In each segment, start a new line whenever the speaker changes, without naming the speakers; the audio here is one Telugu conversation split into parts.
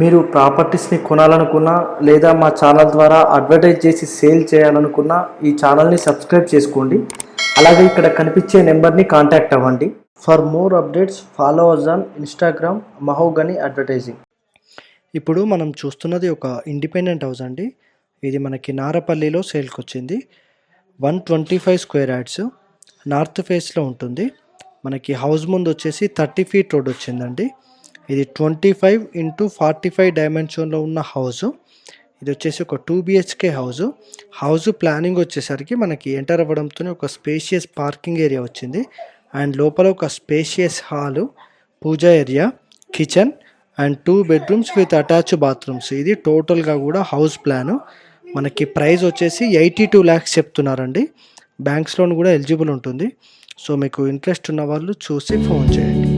మీరు ప్రాపర్టీస్ని కొనాలనుకున్నా లేదా మా ఛానల్ ద్వారా అడ్వర్టైజ్ చేసి సేల్ చేయాలనుకున్నా ఈ ఛానల్ని సబ్స్క్రైబ్ చేసుకోండి. అలాగే ఇక్కడ కనిపించే నెంబర్ని కాంటాక్ట్ అవ్వండి. For more updates follow us on Instagram Mahogany Advertising. ఇప్పుడు మనం చూస్తున్నది ఒక ఇండిపెండెంట్ హౌస్ అండి. ఇది మనకి నారపల్లిలో సేల్కి వచ్చింది. 125 స్క్వేర్ యార్డ్స్ నార్త్ ఫేస్లో ఉంటుంది. మనకి హౌస్ ముందు వచ్చేసి 30 ఫీట్ రోడ్ వచ్చిందండి. ఇది 25x45 డైమెన్షన్లో ఉన్న హౌస్. ఇది వచ్చేసి ఒక 2 BHK హౌస్ ప్లానింగ్ వచ్చేసరికి మనకి ఎంటర్ అవ్వడంతో ఒక స్పేషియస్ పార్కింగ్ ఏరియా వచ్చింది. అండ్ లోపల ఒక spacious hall, puja area, kitchen and 2 bedrooms with attach bathrooms. ఇది టోటల్గా కూడా హౌస్ ప్లాను. మనకి ప్రైస్ వచ్చేసి 82 lakhs చెప్తున్నారండి. బ్యాంక్స్ లోన్ కూడా ఎలిజిబుల్ ఉంటుంది. సో మీకు ఇంట్రెస్ట్ ఉన్న వాళ్ళు చూసి ఫోన్ చేయండి.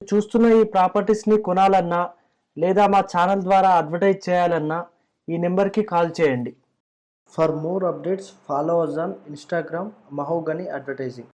చూస్తున్న ఈ ప్రాపర్టీస్ని కొనాలన్నా లేదా మా ఛానల్ ద్వారా అడ్వర్టైజ్ చేయాలన్నా ఈ నెంబర్కి కాల్ చేయండి. For more updates follow us on Instagram Mahogany advertising.